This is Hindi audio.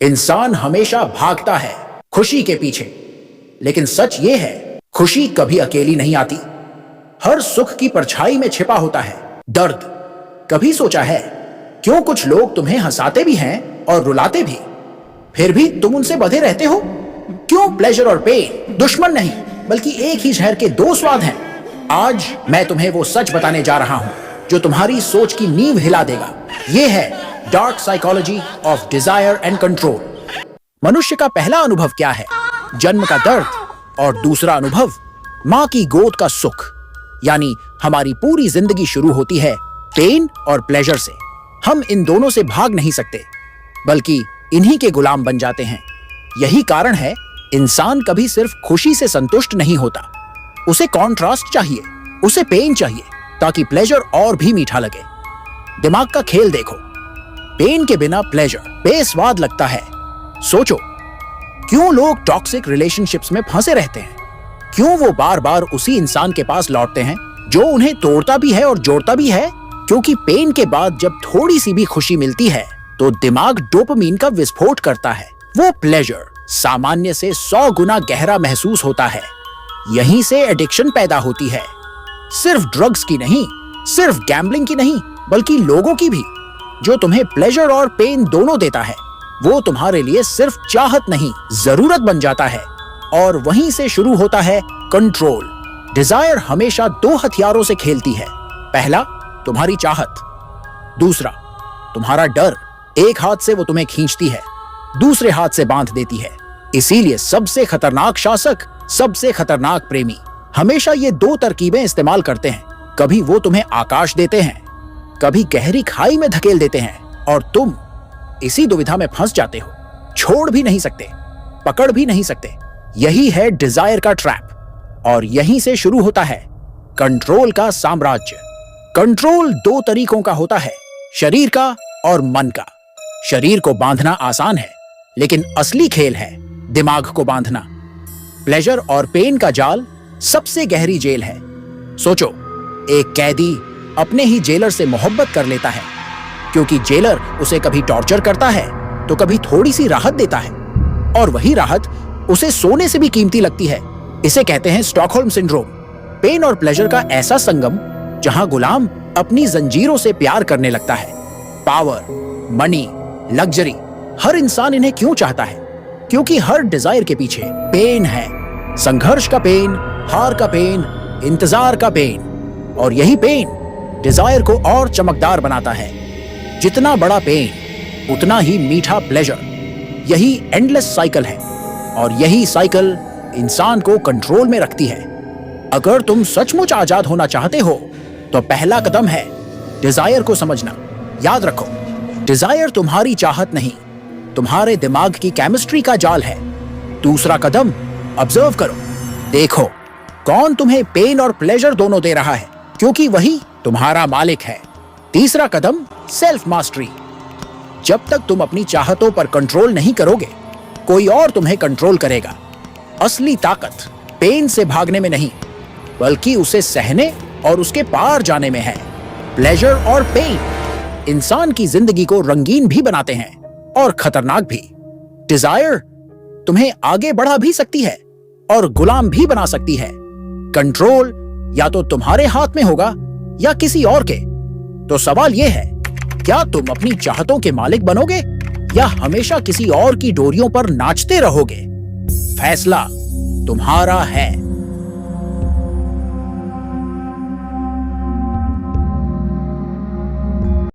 इंसान हमेशा भागता है खुशी के पीछे, लेकिन सच ये है खुशी कभी अकेली नहीं आती। हर सुख की परछाई में छिपा होता है दर्द। कभी सोचा है क्यों कुछ लोग तुम्हें हंसाते भी हैं और रुलाते भी, फिर भी तुम उनसे बंधे रहते हो? क्यों प्लेजर और पेन दुश्मन नहीं बल्कि एक ही जहर के दो स्वाद हैं? आज मैं तुम्हें वो सच बताने जा रहा हूं जो तुम्हारी सोच की नींव हिला देगा। ये है dark psychology of desire and control. मनुष्य का पहला अनुभव क्या है? जन्म का दर्द। और दूसरा अनुभव मां की गोद का सुख। यानी हमारी पूरी जिंदगी शुरू होती है पेन और प्लेजर से। हम इन दोनों से भाग नहीं सकते बल्कि इन्हीं के गुलाम बन जाते हैं। यही कारण है इंसान कभी सिर्फ खुशी से संतुष्ट नहीं होता। उसे कॉन्ट्रास्ट चाहिए, उसे पेन चाहिए ताकि प्लेजर और भी मीठा लगे। दिमाग का खेल देखो, पेन के बिना प्लेजर बेस्वाद लगता है। सोचो क्यों लोग टॉक्सिक रिलेशनशिप्स में फंसे रहते हैं? क्यों वो बार बार उसी इंसान के पास लौटते हैं जो उन्हें तोड़ता भी है और जोड़ता भी है? क्योंकि पेन के बाद जब थोड़ी सी भी खुशी मिलती है तो दिमाग डोपामीन का विस्फोट करता है। वो प्लेजर सामान्य से 100 गुना गहरा महसूस होता है। यहीं से एडिक्शन पैदा होती है। सिर्फ ड्रग्स की नहीं, सिर्फ गैम्बलिंग की नहीं, बल्कि लोगों की भी। जो तुम्हें प्लेजर और पेन दोनों देता है वो तुम्हारे लिए सिर्फ चाहत नहीं जरूरत बन जाता है। और वहीं से शुरू होता है कंट्रोल। डिजायर हमेशा 2 हथियारों से खेलती है। पहला तुम्हारी चाहत, दूसरा तुम्हारा डर। एक हाथ से वो तुम्हें खींचती है, दूसरे हाथ से बांध देती है। इसीलिए सबसे खतरनाक शासक, सबसे खतरनाक प्रेमी हमेशा ये 2 तरकीबें इस्तेमाल करते हैं। कभी वो तुम्हें आकाश देते हैं, कभी गहरी खाई में धकेल देते हैं, और तुम इसी दुविधा में फंस जाते हो। छोड़ भी नहीं सकते, पकड़ भी नहीं सकते। यही है डिजायर का ट्रैप। और यहीं से शुरू होता है कंट्रोल का साम्राज्य। कंट्रोल 2 तरीकों का होता है, शरीर का और मन का। शरीर को बांधना आसान है, लेकिन असली खेल है दिमाग को बांधना। प्लेजर और पेन का जाल सबसे गहरी जेल है। सोचो, एक कैदी अपने ही जेलर से मोहब्बत कर लेता है क्योंकि जेलर उसे कभी टॉर्चर करता है तो कभी थोड़ी सी राहत देता है, और वही राहत उसे सोने से भी कीमती लगती है। इसे कहते हैं स्टॉकहोल्म सिंड्रोम। पेन और प्लेजर का ऐसा संगम जहां गुलाम अपनी जंजीरों से प्यार करने लगता है। पावर, मनी, लग्जरी, हर इंसान इन्हें क्यों चाहता है? क्योंकि हर डिजायर के पीछे पेन है। संघर्ष का पेन, हार का पेन, इंतजार का पेन। और यही पेन डिजायर को और चमकदार बनाता है। जितना बड़ा पेन उतना ही मीठा प्लेजर। यही एंडलेस साइकिल है, और यही साइकिल इंसान को कंट्रोल में रखती है। अगर तुम सचमुच आजाद होना चाहते हो तो पहला कदम है डिजायर को समझना। याद रखो, डिजायर तुम्हारी चाहत नहीं, तुम्हारे दिमाग की केमिस्ट्री का जाल है। दूसरा कदम ऑब्जर्व करो, देखो कौन तुम्हें पेन और प्लेजर दोनों दे रहा है, क्योंकि वही तुम्हारा मालिक है। तीसरा कदम सेल्फ मास्टरी। जब तक तुम अपनी चाहतों पर कंट्रोल नहीं करोगे, कोई और तुम्हें कंट्रोल करेगा। असली ताकत पेन से भागने में नहीं, बल्कि उसे सहने और उसके पार जाने में है। प्लेजर और पेन इंसान की जिंदगी को रंगीन भी बनाते हैं और खतरनाक भी। डिजायर तुम्हें आगे बढ़ा भी सकती है और गुलाम भी बना सकती है। कंट्रोल या तो तुम्हारे हाथ में होगा या किसी और के। तो सवाल यह है, क्या तुम अपनी चाहतों के मालिक बनोगे या हमेशा किसी और की डोरियों पर नाचते रहोगे? फैसला तुम्हारा है।